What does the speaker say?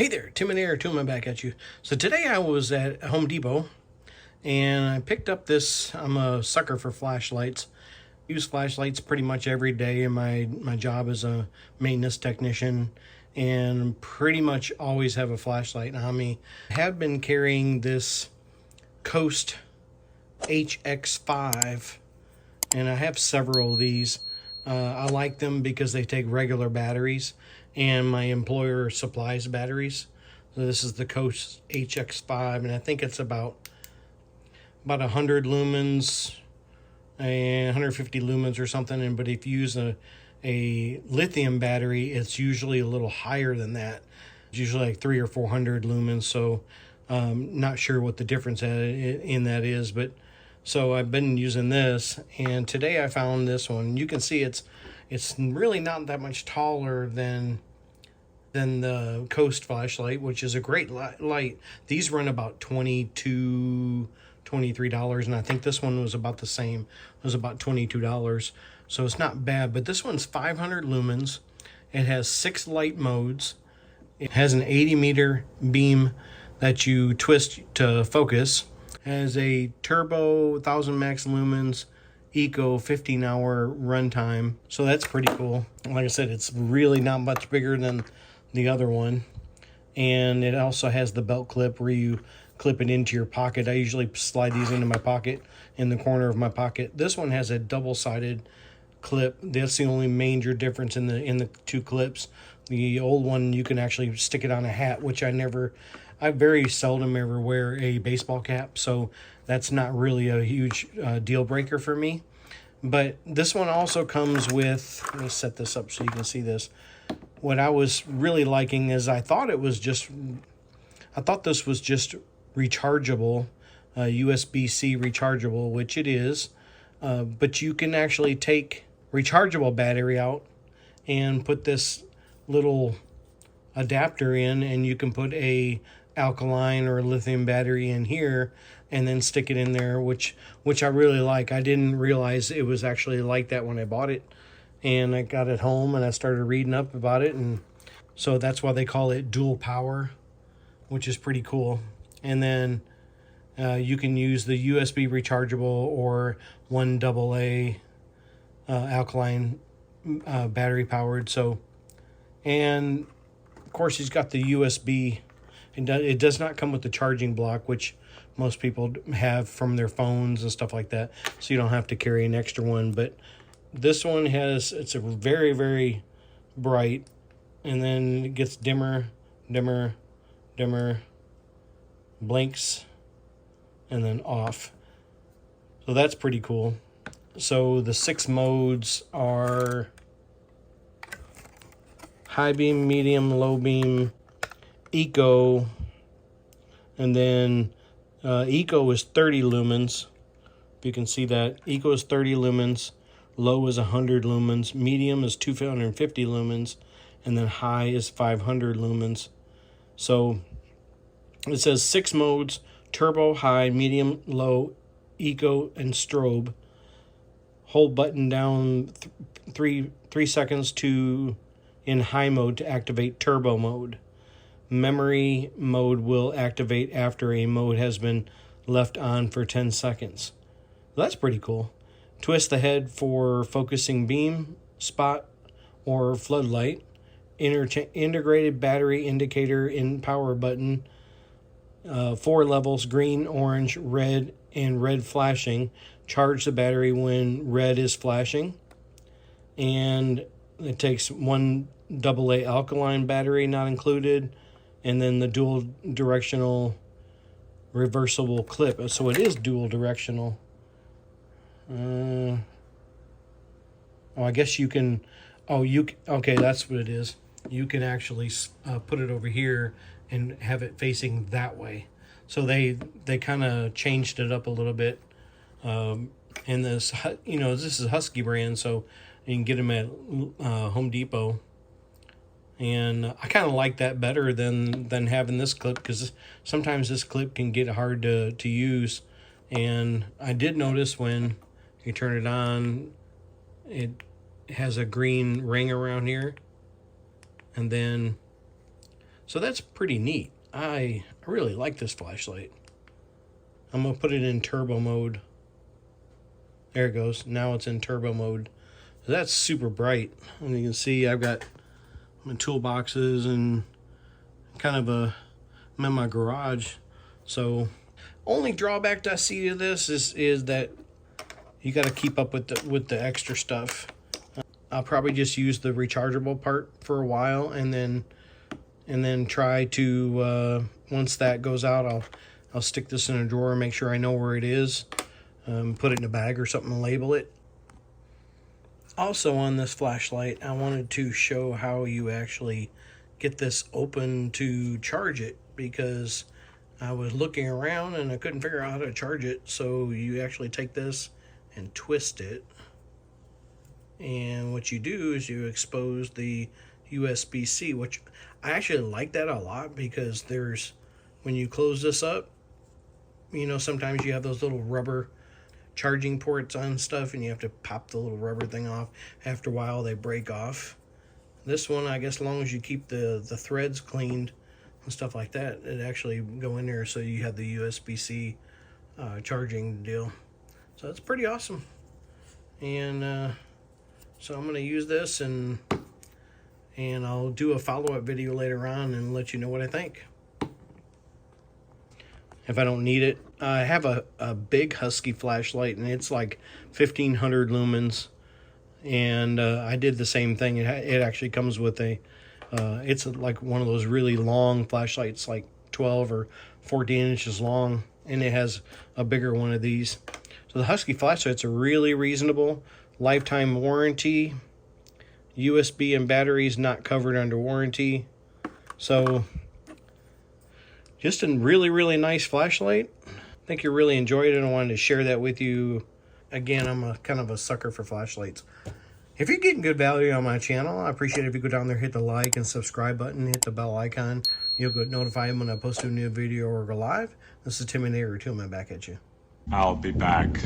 Hey there, Tim and Air, Tuma back at you. So today I was at Home Depot and I picked up this. I'm a sucker for flashlights. Use flashlights pretty much every day in my job as a maintenance technician, and pretty much always have a flashlight on me. I have been carrying this Coast HX5 and I have several of these. I like them because they take regular batteries, and my employer supplies batteries. So this is the Coast HX5, and I think it's about 100 lumens and 150 lumens or something. And but if you use a lithium battery, it's usually a little higher than that. It's usually like 300 or 400 lumens. So not sure what the difference in that is, but so I've been using this, and today I found this one. You can see it's really not that much taller than the Coast flashlight, which is a great light. These run about $22, $23, and I think this one was about the same. It was about $22, so it's not bad. But this one's 500 lumens. It has 6 light modes. It has an 80-meter beam that you twist to focus. Has a turbo 1000 max lumens, eco 15-hour runtime. So that's pretty cool. Like I said, it's really not much bigger than the other one. And it also has the belt clip where you clip it into your pocket. I usually slide these into my pocket, in the corner of my pocket. This one has a double-sided clip. That's the only major difference in the two clips. The old one, you can actually stick it on a hat, which I very seldom ever wear a baseball cap, so that's not really a huge deal breaker for me. But this one also comes with, let me set this up so you can see this. What I was really liking is I thought this was just rechargeable, USB-C rechargeable, which it is. But you can actually take rechargeable battery out and put this little adapter in, and you can put a alkaline or lithium battery in here and then stick it in there, which I really like. I didn't realize it was actually like that when I bought it, and I got it home and I started reading up about it, and so that's why they call it dual power, which is pretty cool. And then you can use the USB rechargeable or 1AA alkaline battery powered. So, and of course he's got the USB. It does not come with the charging block, which most people have from their phones and stuff like that, so you don't have to carry an extra one. But this one it's a very, very bright, and then it gets dimmer, dimmer, dimmer, blinks, and then off. So that's pretty cool. So the 6 modes are high beam, medium, low beam, eco, and then eco is 30 lumens. If you can see that, eco is 30 lumens, low is 100 lumens, medium is 250 lumens, and then high is 500 lumens. So it says 6 modes: turbo, high, medium, low, eco, and strobe. Hold button down 3 seconds in high mode to activate turbo mode. Memory mode will activate after a mode has been left on for 10 seconds. That's pretty cool. Twist the head for focusing beam, spot, or floodlight. Integrated battery indicator in power button. 4 levels: green, orange, red, and red flashing. Charge the battery when red is flashing. And it takes 1 AA alkaline battery, not included, and then the dual directional reversible clip. So it is dual directional. I guess you can, okay, that's what it is. You can actually put it over here and have it facing that way. So they kind of changed it up a little bit. And this, this is Husky brand, so you can get them at Home Depot. And I kind of like that better than having this clip, because sometimes this clip can get hard to use. And I did notice when you turn it on, it has a green ring around here. And then So that's pretty neat. I really like this flashlight. I'm going to put it in turbo mode. There it goes. Now it's in turbo mode. So that's super bright. And you can see I've got my toolboxes and kind of I'm in my garage. So only drawback I see to this is that you got to keep up with the extra stuff. I'll probably just use the rechargeable part for a while, and then try to once that goes out, I'll stick this in a drawer and make sure I know where it is. Put it in a bag or something and label it. Also on this flashlight, I wanted to show how you actually get this open to charge it, because I was looking around and I couldn't figure out how to charge it. So you actually take this and twist it, and what you do is you expose the USB-C, which I actually like that a lot, because when you close this up, you know, sometimes you have those little rubber charging ports on stuff and you have to pop the little rubber thing off. After a while they break off. This one, I guess, as long as you keep the threads cleaned and stuff like that, it actually go in there, so you have the USB-C charging deal. So that's pretty awesome. And so I'm going to use this, and I'll do a follow-up video later on and let you know what I think. If I don't need it, I have a big Husky flashlight, and it's like 1500 lumens. And I did the same thing. It actually comes with it's like one of those really long flashlights, like 12 or 14 inches long, and it has a bigger one of these. So the Husky flashlights are really reasonable. Lifetime warranty. USB and batteries not covered under warranty. So just a really, really nice flashlight. I think you really enjoyed it. I wanted to share that with you. Again, I'm kind of a sucker for flashlights. If you're getting good value on my channel, I appreciate it if you go down there, hit the like and subscribe button, hit the bell icon. You'll get notified when I post a new video or go live. This is Tim and Neighbor. Till I'm back at you. I'll be back.